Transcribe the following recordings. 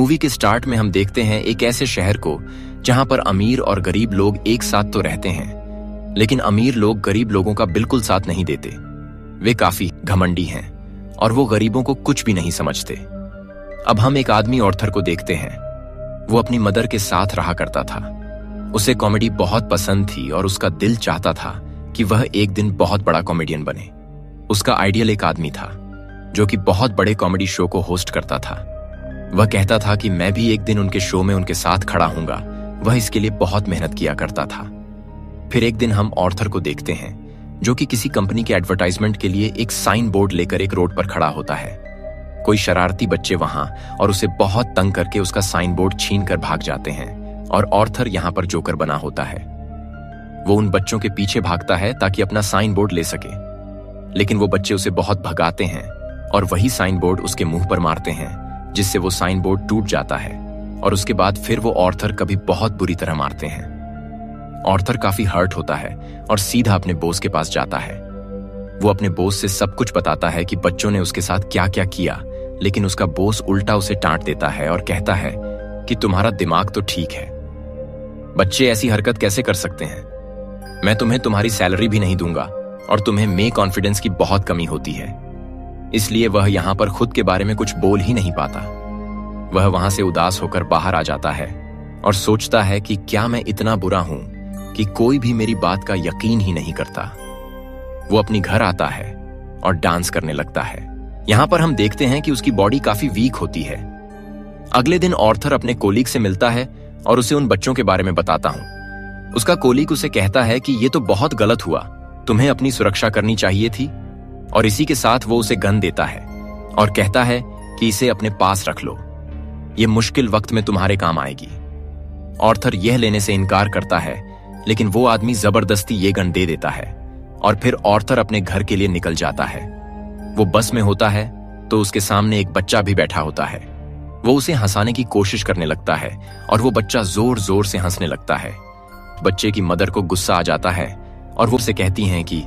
Movie के start में हम देखते हैं एक ऐसे शहर को जहां पर अमीर और गरीब लोग एक साथ तो रहते हैं, लेकिन अमीर लोग गरीब लोगों का बिल्कुल साथ नहीं देते। वे काफी घमंडी हैं और वो गरीबों को कुछ भी नहीं समझते। अब हम एक आदमी ऑर्थर को देखते हैं। वो अपनी मदर के साथ रहा करता था। उसे कॉमेडी बहुत पसंद थी और उसका दिल चाहता था कि वह एक दिन बहुत बड़ा कॉमेडियन बने। उसका आइडियल एक आदमी था जो कि बहुत बड़े कॉमेडी शो को होस्ट करता था। वह कहता था कि मैं भी एक दिन उनके शो में उनके साथ खड़ा हूंगा। वह इसके लिए बहुत मेहनत किया करता था। फिर एक दिन हम ऑर्थर को देखते हैं जो कि किसी कंपनी के एडवर्टाइजमेंट के लिए एक साइन बोर्ड लेकर एक रोड पर खड़ा होता है। कोई शरारती बच्चे वहां और उसे बहुत तंग करके उसका साइन बोर्ड छीन कर भाग जाते हैं और ऑर्थर यहां पर जोकर बना होता है। वो उन बच्चों के पीछे भागता है ताकि अपना साइन बोर्ड ले सके, लेकिन वो बच्चे उसे बहुत भगाते हैं और वही साइन बोर्ड उसके मुंह पर मारते हैं, जिससे वो साइन बोर्ड टूट जाता है और उसके बाद फिर वो ऑर्थर कभी बहुत बुरी तरह मारते हैं। ऑर्थर काफी हर्ट होता है और सीधा अपने बॉस के पास जाता है। वो अपने बॉस से सब कुछ बताता है कि बच्चों ने उसके साथ क्या क्या किया, लेकिन उसका बॉस उल्टा उसे डांट देता है और कहता है कि तुम्हारा दिमाग तो ठीक है, बच्चे ऐसी हरकत कैसे कर सकते हैं? मैं तुम्हें तुम्हारी सैलरी भी नहीं दूंगा और तुम्हें में कॉन्फिडेंस की बहुत कमी होती है। इसलिए वह यहां पर खुद के बारे में कुछ बोल ही नहीं पाता। वह वहां से उदास होकर बाहर आ जाता है और सोचता है कि क्या मैं इतना बुरा हूं कि कोई भी मेरी बात का यकीन ही नहीं करता। वो अपनी घर आता है और डांस करने लगता है। यहां पर हम देखते हैं कि उसकी बॉडी काफी वीक होती है। अगले दिन ऑर्थर अपने कोलीग से मिलता है और उसे उन बच्चों के बारे में बताता हूं। उसका कोलीग उसे कहता है कि ये तो बहुत गलत हुआ, तुम्हें अपनी सुरक्षा करनी चाहिए थी, और इसी के साथ वो उसे गन देता है और कहता है कि इसे अपने पास रख लो, ये मुश्किल वक्त में तुम्हारे काम आएगी। ऑर्थर यह लेने से इनकार करता है, लेकिन वो आदमी जबरदस्ती ये गन दे देता है और फिर ऑर्थर अपने घर के लिए निकल जाता है। वो बस में होता है तो उसके सामने एक बच्चा भी बैठा होता है। वो उसे हंसाने की कोशिश करने लगता है और वो बच्चा जोर जोर से हंसने लगता है। बच्चे की मदर को गुस्सा आ जाता है और वो उसे कहती हैं कि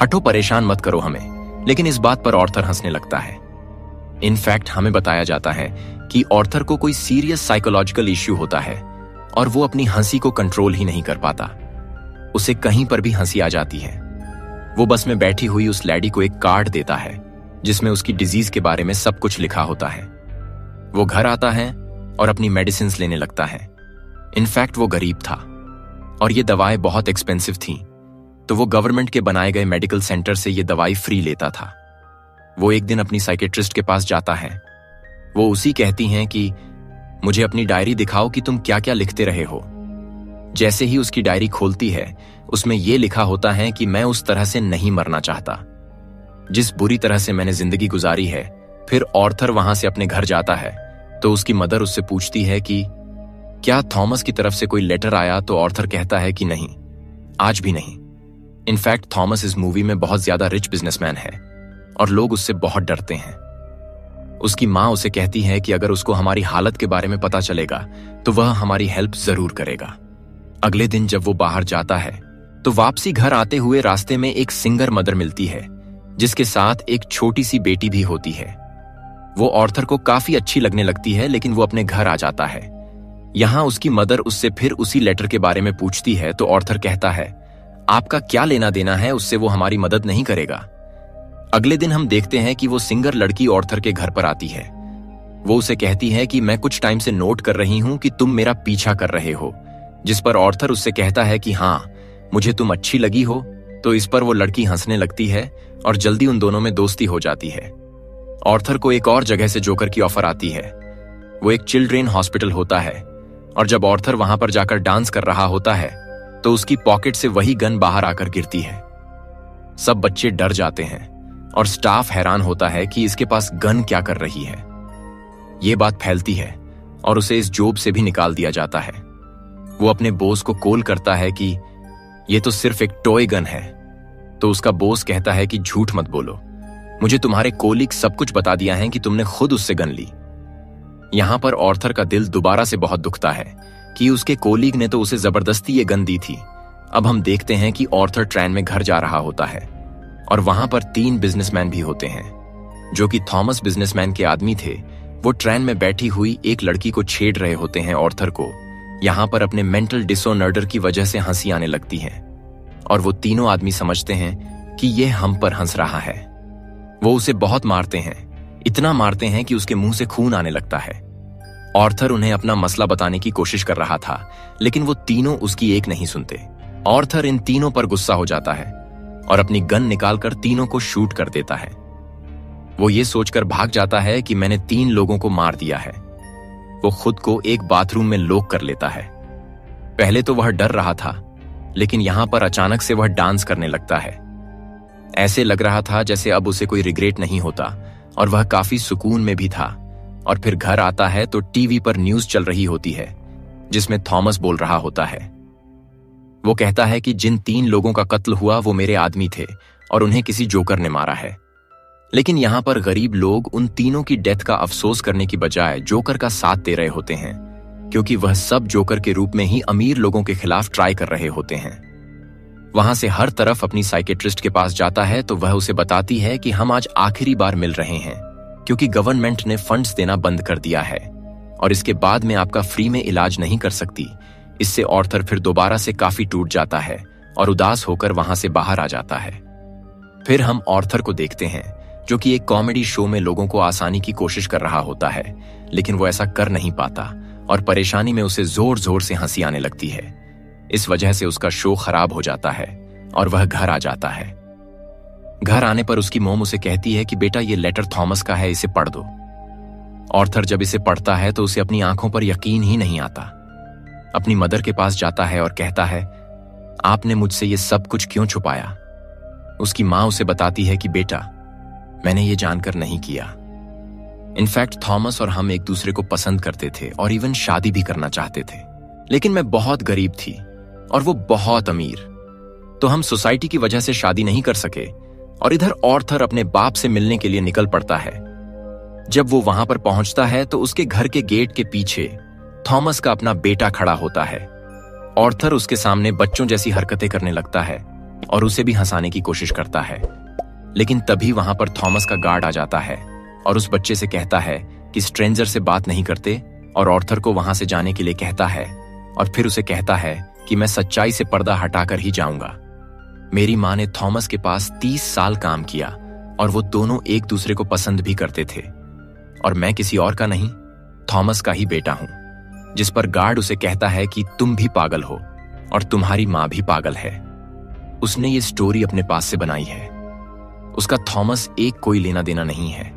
हटो, परेशान मत करो हमें, लेकिन इस बात पर ऑर्थर हंसने लगता है। इनफैक्ट हमें बताया जाता है कि ऑर्थर को कोई सीरियस साइकोलॉजिकल इश्यू होता है और वो अपनी हंसी को कंट्रोल ही नहीं कर पाता। उसे कहीं पर भी हंसी आ जाती है। वो बस में बैठी हुई उस लैडी को एक कार्ड देता है जिसमें उसकी डिजीज के बारे में सब कुछ लिखा होता है। वो घर आता है और अपनी मेडिसिन लेने लगता है। इनफैक्ट वो गरीब था और ये दवाएं बहुत एक्सपेंसिव थीं, तो वो गवर्नमेंट के बनाए गए मेडिकल सेंटर से ये दवाई फ्री लेता था। वो एक दिन अपनी साइकेट्रिस्ट के पास जाता है। वो उसी कहती हैं कि मुझे अपनी डायरी दिखाओ कि तुम क्या क्या लिखते रहे हो। जैसे ही उसकी डायरी खोलती है, उसमें यह लिखा होता है कि मैं उस तरह से नहीं मरना चाहता जिस बुरी तरह से मैंने जिंदगी गुजारी है। फिर ऑर्थर वहां से अपने घर जाता है तो उसकी मदर उससे पूछती है कि क्या थॉमस की तरफ से कोई लेटर आया, तो ऑर्थर कहता है कि नहीं, आज भी नहीं। इनफैक्ट थॉमस इस मूवी में बहुत ज्यादा रिच बिजनेसमैन है और लोग उससे बहुत डरते हैं। उसकी माँ उसे कहती है कि अगर उसको हमारी हालत के बारे में पता चलेगा तो वह हमारी हेल्प जरूर करेगा। अगले दिन जब वो बाहर जाता है तो वापसी घर आते हुए रास्ते में एक सिंगर मदर मिलती है जिसके साथ एक छोटी सी बेटी भी होती है। वो ऑर्थर को काफी अच्छी लगने लगती है, लेकिन वो अपने घर आ जाता है। यहां उसकी मदर उससे फिर उसी लेटर के बारे में पूछती है तो ऑर्थर कहता है आपका क्या लेना देना है उससे, वो हमारी मदद नहीं करेगा। अगले दिन हम देखते हैं कि वो सिंगर लड़की ऑर्थर के घर पर आती है। वो उसे कहती है कि मैं कुछ टाइम से नोट कर रही हूं कि तुम मेरा पीछा कर रहे हो, जिस पर ऑर्थर उससे कहता है कि हाँ, मुझे तुम अच्छी लगी हो। तो इस पर वो लड़की हंसने लगती है और जल्दी उन दोनों में दोस्ती हो जाती है। ऑर्थर को एक और जगह से जोकर की ऑफर आती है। वो एक चिल्ड्रेन हॉस्पिटल होता है और जब ऑर्थर वहां पर जाकर डांस कर रहा होता है तो उसकी पॉकेट से वही गन बाहर आकर गिरती है। सब बच्चे डर जाते हैं और स्टाफ हैरान होता है कि इसके पास गन क्या कर रही है। ये बात फैलती है और उसे इस जॉब से भी निकाल दिया जाता है। वो अपने बॉस को कॉल करता है कि ये तो सिर्फ एक टॉय गन है। तो उसका बॉस कहता है कि झूठ मत बोलो, मुझे तुम्हारे कोलीग सब कुछ बता दिया है कि तुमने खुद उससे गन ली। यहां पर ऑर्थर का दिल दोबारा से बहुत दुखता है कि उसके कोलीग ने तो उसे जबरदस्ती ये गन दी थी। अब हम देखते हैं कि ऑर्थर ट्रेन में घर जा रहा होता है और वहां पर 3 बिजनेसमैन भी होते हैं जो कि थॉमस बिजनेसमैन के आदमी थे वो ट्रेन में बैठी हुई एक लड़की को छेड़ रहे होते हैं ऑर्थर को। यहाँ पर अपने मेंटल डिसऑर्डर की वजह से हंसी आने लगती है और वो तीनों आदमी समझते हैं कि ये हम पर हंस रहा है। वो उसे बहुत मारते हैं, इतना मारते हैं कि उसके मुंह से खून आने लगता है। ऑर्थर उन्हें अपना मसला बताने की कोशिश कर रहा था, लेकिन वो तीनों उसकी एक नहीं सुनते। ऑर्थर इन तीनों पर गुस्सा हो जाता है और अपनी गन निकालकर तीनों को शूट कर देता है। वो ये सोचकर भाग जाता है कि मैंने 3 लोगों को मार दिया है। वो खुद को एक बाथरूम में लॉक कर लेता है। पहले तो वह डर रहा था, लेकिन यहां पर अचानक से वह डांस करने लगता है। ऐसे लग रहा था जैसे अब उसे कोई रिग्रेट नहीं होता और वह काफी सुकून में भी था। और फिर घर आता है तो टीवी पर न्यूज चल रही होती है जिसमें थॉमस बोल रहा होता है। वो कहता है कि जिन 3 लोगों का कत्ल हुआ वो मेरे आदमी थे और उन्हें किसी जोकर ने मारा है। लेकिन यहां पर गरीब लोग उन तीनों की डेथ का अफसोस करने की बजाय जोकर का साथ दे रहे होते हैं, क्योंकि वह सब जोकर के रूप में ही अमीर लोगों के खिलाफ ट्राई कर रहे होते हैं। वहां से हर तरफ अपनी साइकेट्रिस्ट के पास जाता है तो वह उसे बताती है कि हम आज आखिरी बार मिल रहे हैं, क्योंकि गवर्नमेंट ने फंड्स देना बंद कर दिया है और इसके बाद में आपका फ्री में इलाज नहीं कर सकती। इससे ऑर्थर फिर दोबारा से काफी टूट जाता है और उदास होकर वहां से बाहर आ जाता है। फिर हम ऑर्थर को देखते हैं जो कि एक कॉमेडी शो में लोगों को आसानी की कोशिश कर रहा होता है, लेकिन वो ऐसा कर नहीं पाता और परेशानी में उसे जोर जोर से हंसी आने लगती है। इस वजह से उसका शो खराब हो जाता है और वह घर आ जाता है। घर आने पर उसकी मोम उसे कहती है कि बेटा ये लेटर थॉमस का है, इसे पढ़ दो। ऑर्थर जब इसे पढ़ता है तो उसे अपनी आंखों पर यकीन ही नहीं आता। अपनी मदर के पास जाता है और कहता है, आपने मुझसे ये सब कुछ क्यों छुपाया? उसकी मां उसे बताती है कि बेटा मैंने ये जानकर नहीं किया। इनफैक्ट थॉमस और हम एक दूसरे को पसंद करते थे और इवन शादी भी करना चाहते थे, लेकिन मैं बहुत गरीब थी और वो बहुत अमीर, तो हम सोसाइटी की वजह से शादी नहीं कर सके। और इधर ऑर्थर अपने बाप से मिलने के लिए निकल पड़ता है। जब वो वहां पर पहुंचता है तो उसके घर के गेट के पीछे थॉमस का अपना बेटा खड़ा होता है। ऑर्थर उसके सामने बच्चों जैसी हरकतें करने लगता है और उसे भी हंसाने की कोशिश करता है, लेकिन तभी वहां पर थॉमस का गार्ड आ जाता है और उस बच्चे से कहता है कि स्ट्रेंजर से बात नहीं करते और ऑर्थर को वहां से जाने के लिए कहता है और फिर उसे कहता है कि मैं सच्चाई से पर्दा हटाकर ही जाऊंगा। मेरी मां ने थॉमस के पास 30 साल काम किया और वो दोनों एक दूसरे को पसंद भी करते थे और मैं किसी और का नहीं, थॉमस का ही बेटा हूं। जिस पर गार्ड उसे कहता है कि तुम भी पागल हो और तुम्हारी मां भी पागल है। उसने ये स्टोरी अपने पास से बनाई है, उसका थॉमस एक कोई लेना देना नहीं है।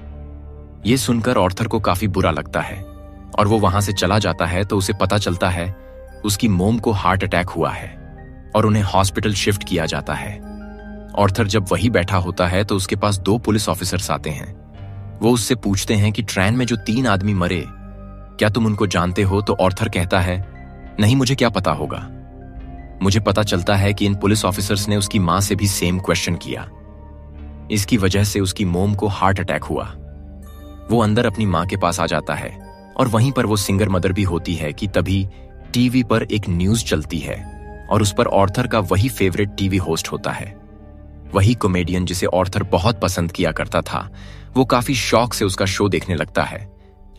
यह सुनकर ऑर्थर को काफी बुरा लगता है और वो वहां से चला जाता है तो उसे पता चलता है उसकी मोम को हार्ट अटैक हुआ है और उन्हें हॉस्पिटल शिफ्ट किया जाता है। ऑर्थर जब वही बैठा होता है तो उसके पास 2 पुलिस ऑफिसर्स आते हैं। वो उससे पूछते हैं कि ट्रेन में जो 3 आदमी मरे, क्या तुम उनको जानते हो? तो ऑर्थर कहता है, नहीं, मुझे क्या पता होगा। मुझे पता चलता है कि इन पुलिस ऑफिसर्स ने उसकी मां से भी सेम क्वेश्चन किया। इसकी वजह से उसकी मोम को हार्ट अटैक हुआ। वो अंदर अपनी मां के पास आ जाता है और वहीं पर वो सिंगर मदर भी होती है कि तभी टीवी पर एक न्यूज चलती है और उस पर ऑर्थर का वही फेवरेट टीवी होस्ट होता है, वही कॉमेडियन जिसे ऑर्थर बहुत पसंद किया करता था। वो काफी शौक से उसका शो देखने लगता है,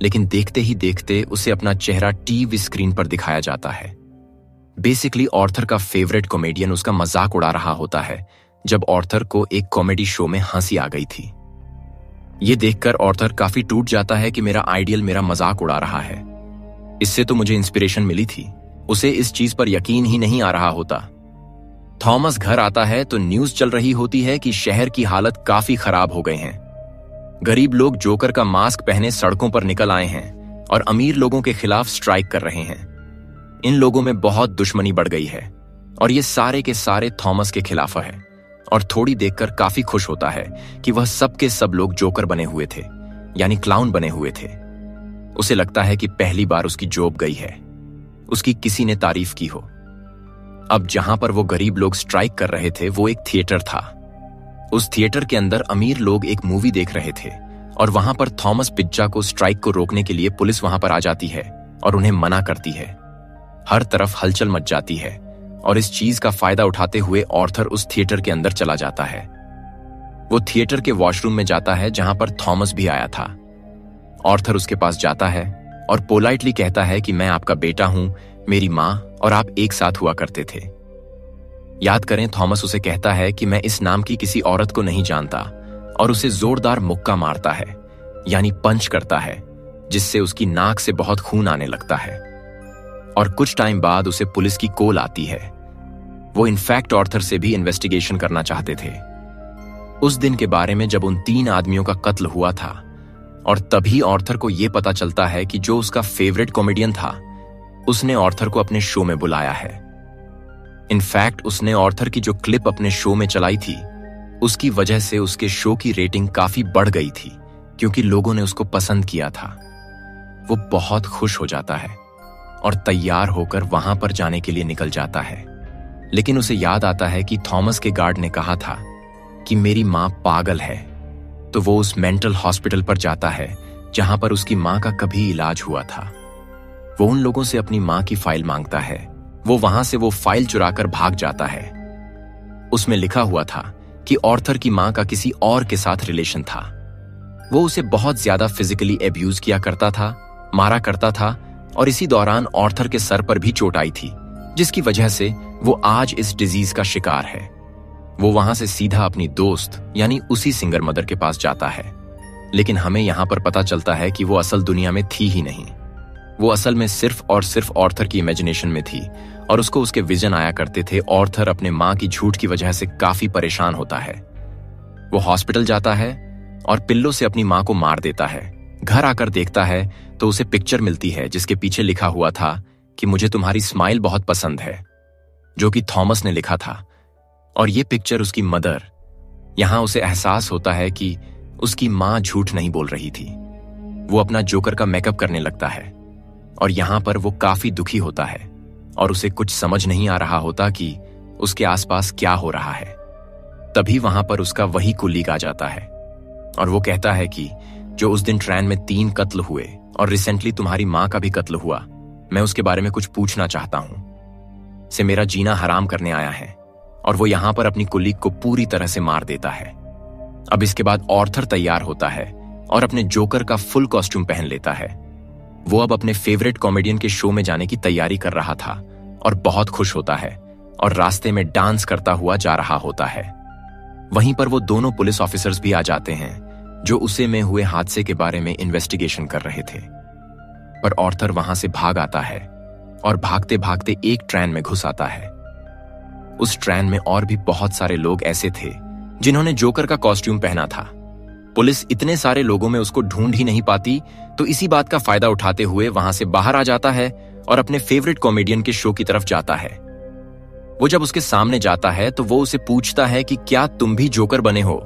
लेकिन देखते ही देखते उसे अपना चेहरा टीवी स्क्रीन पर दिखाया जाता है। बेसिकली ऑर्थर का फेवरेट कॉमेडियन उसका मजाक उड़ा रहा होता है जब ऑर्थर को एक कॉमेडी शो में हंसी आ गई थी। ये देखकर ऑर्थर काफी टूट जाता है कि मेरा आइडियल मेरा मजाक उड़ा रहा है। इससे तो मुझे इंस्पिरेशन मिली थी। उसे इस चीज पर यकीन ही नहीं आ रहा होता। थॉमस घर आता है तो न्यूज चल रही होती है कि शहर की हालत काफी खराब हो गए हैं। गरीब लोग जोकर का मास्क पहने सड़कों पर निकल आए हैं और अमीर लोगों के खिलाफ स्ट्राइक कर रहे हैं। इन लोगों में बहुत दुश्मनी बढ़ गई है और ये सारे के सारे थॉमस के खिलाफ है। और थोड़ी देखकर काफी खुश होता है कि वह सब के सब लोग जोकर बने हुए थे, यानी क्लाउन बने हुए थे। उसे लगता है कि पहली बार उसकी जॉब गई है, उसकी किसी ने तारीफ की हो। अब जहां पर वो गरीब लोग स्ट्राइक कर रहे थे वो एक थिएटर था। उस थिएटर के अंदर अमीर लोग एक मूवी देख रहे थे और वहां पर थॉमस पिज्जा को स्ट्राइक को रोकने के लिए पुलिस वहां पर आ जाती है और उन्हें मना करती है। हर तरफ हलचल मच जाती है और इस चीज का फायदा उठाते हुए ऑर्थर उस थिएटर के अंदर चला जाता है। वो थिएटर के वॉशरूम में जाता है जहां पर थॉमस भी आया था। ऑर्थर उसके पास जाता है और पोलाइटली कहता है कि मैं आपका बेटा हूं, मेरी माँ और आप एक साथ हुआ करते थे। याद करें, थॉमस उसे कहता है कि मैं इस नाम की किसी औरत को नहीं जानता और उसे जोरदार मुक्का मारता है, यानी पंच करता है, जिससे उसकी नाक से बहुत खून आने लगता है। और कुछ टाइम बाद उसे पुलिस की कॉल आती है। वो इनफैक्ट ऑर्थर से भी इन्वेस्टिगेशन करना चाहते थे उस दिन के बारे में जब उन 3 आदमियों का कत्ल हुआ था। और तभी ऑर्थर को यह पता चलता है कि जो उसका फेवरेट कॉमेडियन था, उसने ऑर्थर को अपने शो में बुलाया है। इनफैक्ट उसने ऑर्थर की जो क्लिप अपने शो में चलाई थी, उसकी वजह से उसके शो की रेटिंग काफी बढ़ गई थी, क्योंकि लोगों ने उसको पसंद किया था। वो बहुत खुश हो जाता है और तैयार होकर वहां पर जाने के लिए निकल जाता है। लेकिन उसे याद आता है कि थॉमस के गार्ड ने कहा था कि मेरी मां पागल है। तो वो उस मेंटल हॉस्पिटल पर जाता है जहां पर उसकी मां का कभी इलाज हुआ था। वो उन लोगों से अपनी मां की फाइल मांगता है। वो वहां से वो फाइल चुराकर भाग जाता है। उसमें लिखा हुआ था कि ऑर्थर की मां का किसी और के साथ रिलेशन था। वो उसे बहुत ज्यादा फिजिकली एब्यूज किया करता था, मारा करता था, और इसी दौरान ऑर्थर के सर पर भी चोट आई थी, जिसकी वजह से वो आज इस डिजीज का शिकार है। वो वहां से सीधा अपनी दोस्त यानी उसी सिंगर मदर के पास जाता है। लेकिन हमें यहां पर पता चलता है कि वो असल दुनिया में थी ही नहीं। वो असल में सिर्फ और सिर्फ ऑर्थर की इमेजिनेशन में थी और उसको उसके विजन आया करते थे। ऑर्थर अपने मां की झूठ की वजह से काफी परेशान होता है। वो हॉस्पिटल जाता है और पिल्लों से अपनी मां को मार देता है। घर आकर देखता है तो उसे पिक्चर मिलती है जिसके पीछे लिखा हुआ था कि मुझे तुम्हारी स्माइल बहुत पसंद है, जो कि थॉमस ने लिखा था। और ये पिक्चर उसकी मदर। यहां उसे एहसास होता है कि उसकी मां झूठ नहीं बोल रही थी। वो अपना जोकर का मेकअप करने लगता है और यहां पर वो काफी दुखी होता है और उसे कुछ समझ नहीं आ रहा होता कि उसके आसपास क्या हो रहा है। तभी वहां पर उसका वही कुलीग आ जाता है और वो कहता है कि जो उस दिन ट्रेन में 3 कत्ल हुए और रिसेंटली तुम्हारी मां का भी कत्ल हुआ, मैं उसके बारे में कुछ पूछना चाहता हूं। से मेरा जीना हराम करने आया है। और वो यहां पर अपनी कुलीग को पूरी तरह से मार देता है। अब इसके बाद ऑर्थर तैयार होता है और अपने जोकर का फुल कॉस्ट्यूम पहन लेता है। वो अब अपने फेवरेट कॉमेडियन के शो में जाने की तैयारी कर रहा था और बहुत खुश होता है और रास्ते में डांस करता हुआ जा रहा होता है। वहीं पर वो दोनों पुलिस ऑफिसर्स भी आ जाते हैं जो उसे में हुए हादसे के बारे में इन्वेस्टिगेशन कर रहे थे। पर ऑर्थर वहां से भाग आता है और भागते भागते एक ट्रेन में घुस आता है। उस ट्रेन में और भी बहुत सारे लोग ऐसे थे जिन्होंने जोकर का कॉस्ट्यूम पहना था। पुलिस इतने सारे लोगों में उसको ढूंढ ही नहीं पाती, तो इसी बात का फायदा उठाते हुए वहां से बाहर आ जाता है और अपने फेवरेट कॉमेडियन के शो की तरफ जाता है। वो जब उसके सामने जाता है तो वो उसे पूछता है कि क्या तुम भी जोकर बने हो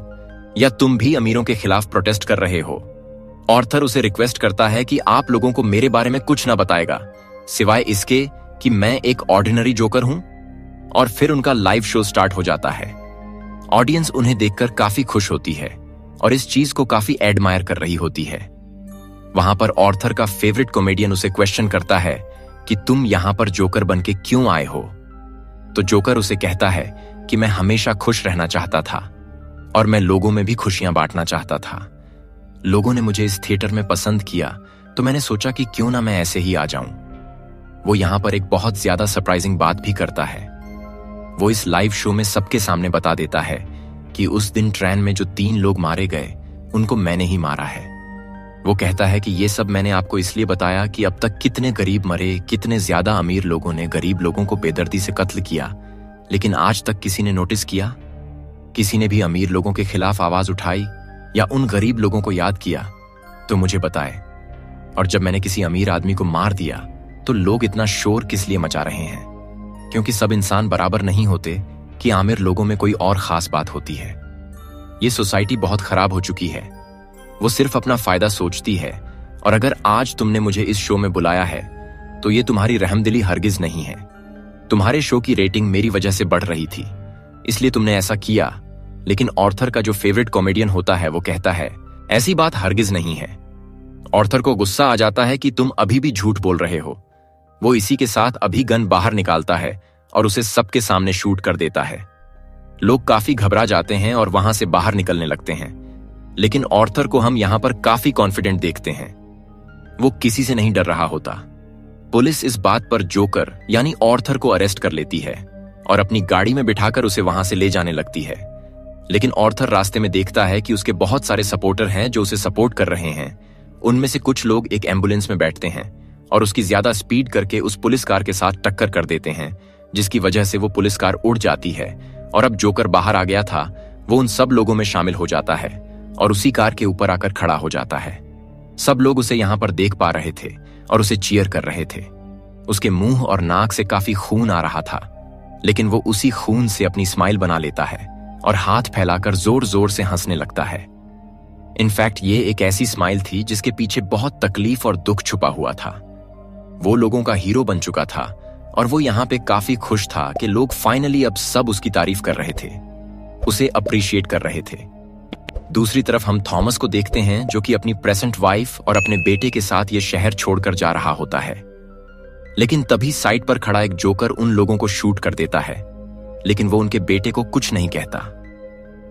या तुम भी अमीरों के खिलाफ प्रोटेस्ट कर रहे हो। ऑर्थर उसे रिक्वेस्ट करता है कि आप लोगों को मेरे बारे में कुछ ना बताएगा सिवाय इसके कि मैं एक ऑर्डिनरी जोकर हूं। और फिर उनका लाइव शो स्टार्ट हो जाता है। ऑडियंस उन्हें देखकर काफी खुश होती है और इस चीज को काफी एडमायर कर रही होती है। वहां पर ऑर्थर का फेवरेट कॉमेडियन उसे क्वेश्चन करता है कि तुम यहां पर जोकर बनके क्यों आए हो। तो जोकर उसे कहता है कि मैं हमेशा खुश रहना चाहता था और मैं लोगों में भी खुशियां बांटना चाहता था। लोगों ने मुझे इस थिएटर में पसंद किया तो मैंने सोचा कि क्यों ना मैं ऐसे ही आ जाऊं। वो यहां पर एक बहुत ज्यादा सरप्राइजिंग बात भी करता है। वो इस लाइव शो में सबके सामने बता देता है कि उस दिन ट्रेन में जो 3 लोग मारे गए उनको मैंने ही मारा है। वो कहता है कि ये सब मैंने आपको इसलिए बताया कि अब तक कितने गरीब मरे, कितने ज्यादा अमीर लोगों ने गरीब लोगों को बेदर्दी से कत्ल किया, लेकिन आज तक किसी ने नोटिस किया? किसी ने भी अमीर लोगों के खिलाफ आवाज उठाई या उन गरीब लोगों को याद किया? तो मुझे बताए। और जब मैंने किसी अमीर आदमी को मार दिया तो लोग इतना शोर किस लिए मचा रहे हैं? क्योंकि सब इंसान बराबर नहीं होते कि आमिर लोगों में कोई और खास बात होती है। ये सोसाइटी बहुत खराब हो चुकी है। वो सिर्फ अपना फायदा सोचती है और अगर आज तुमने मुझे इस शो में बुलाया है तो ये तुम्हारी रहमदिली हरगिज नहीं है। तुम्हारे शो की रेटिंग मेरी वजह से बढ़ रही थी, इसलिए तुमने ऐसा किया। लेकिन ऑर्थर का जो फेवरेट कॉमेडियन होता है वो कहता है ऐसी बात हरगिज नहीं है। ऑर्थर को गुस्सा आ जाता है कि तुम अभी भी झूठ बोल रहे हो। वो इसी के साथ अभी गन बाहर निकालता है और उसे सबके सामने शूट कर देता है। लोग काफी घबरा जाते हैं और वहां से बाहर निकलने लगते हैं। लेकिन ऑर्थर को हम यहां पर काफी कॉन्फिडेंट देखते हैं। वो किसी से नहीं डर रहा होता। पुलिस इस बात पर जोकर यानी ऑर्थर को अरेस्ट कर लेती है और अपनी गाड़ी में बिठाकर उसे वहां से ले जाने लगती है। लेकिन ऑर्थर रास्ते में देखता है कि उसके बहुत सारे सपोर्टर हैं जो उसे सपोर्ट कर रहे हैं। उनमें से कुछ लोग एक एम्बुलेंस में बैठते हैं और उसकी ज्यादा स्पीड करके उस पुलिस कार के साथ टक्कर कर देते हैं, जिसकी वजह से वो पुलिस कार उड़ जाती है। और अब जोकर बाहर आ गया था, वो उन सब लोगों में शामिल हो जाता है और उसी कार के ऊपर आकर खड़ा हो जाता है। सब लोग उसे यहां पर देख पा रहे थे और उसे चीयर कर रहे थे। उसके मुंह और नाक से काफी खून आ रहा था, लेकिन वो उसी खून से अपनी स्माइल बना लेता है और हाथ फैलाकर जोर जोर से हंसने लगता है। इनफैक्ट ये एक ऐसी स्माइल थी जिसके पीछे बहुत तकलीफ और दुख छुपा हुआ था। वो लोगों का हीरो बन चुका था और वो यहाँ पे काफी खुश था कि लोग फाइनली अब सब उसकी तारीफ कर रहे थे, उसे अप्रिशिएट कर रहे थे। दूसरी तरफ हम थॉमस को देखते हैं जो कि अपनी प्रेजेंट वाइफ और अपने बेटे के साथ ये शहर छोड़कर जा रहा होता है। लेकिन तभी साइड पर खड़ा एक जोकर उन लोगों को शूट कर देता है, लेकिन वो उनके बेटे को कुछ नहीं कहता।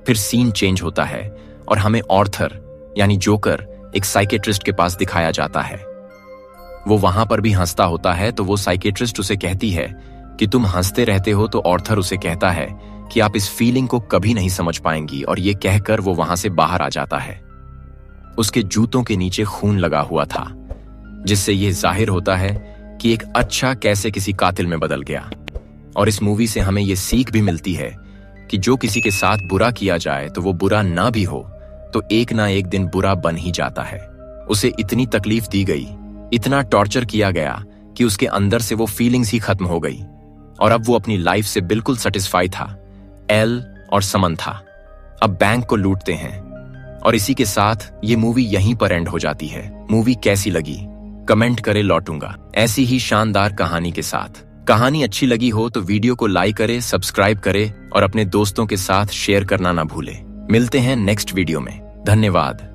फिर सीन चेंज होता है और हमें ऑर्थर यानी जोकर एक साइकेट्रिस्ट के पास दिखाया जाता है। वो वहां पर भी हंसता होता है, तो वो साइकेट्रिस्ट उसे कहती है कि तुम हंसते रहते हो, तो ऑर्थर उसे कहता है कि आप इस फीलिंग को कभी नहीं समझ पाएंगी, और ये कहकर वो वहां से बाहर आ जाता है। उसके जूतों के नीचे खून लगा हुआ था, जिससे ये जाहिर होता है कि एक अच्छा कैसे किसी कातिल में बदल गया। और इस मूवी से हमें ये सीख भी मिलती है कि जो किसी के साथ बुरा किया जाए तो वो बुरा ना भी हो तो एक ना एक दिन बुरा बन ही जाता है। उसे इतनी तकलीफ दी गई, इतना टॉर्चर किया गया कि उसके अंदर से वो फीलिंग्स ही खत्म हो गई और अब वो अपनी लाइफ से बिल्कुल सेटिस्फाई था। एल और समंथा अब बैंक को लूटते हैं और इसी के साथ ये मूवी यहीं पर एंड हो जाती है। मूवी कैसी लगी कमेंट करे, लौटूंगा ऐसी ही शानदार कहानी के साथ। कहानी अच्छी लगी हो तो वीडियो को लाइक करे, सब्सक्राइब करे और अपने दोस्तों के साथ शेयर करना ना भूले। मिलते हैं नेक्स्ट वीडियो में। धन्यवाद।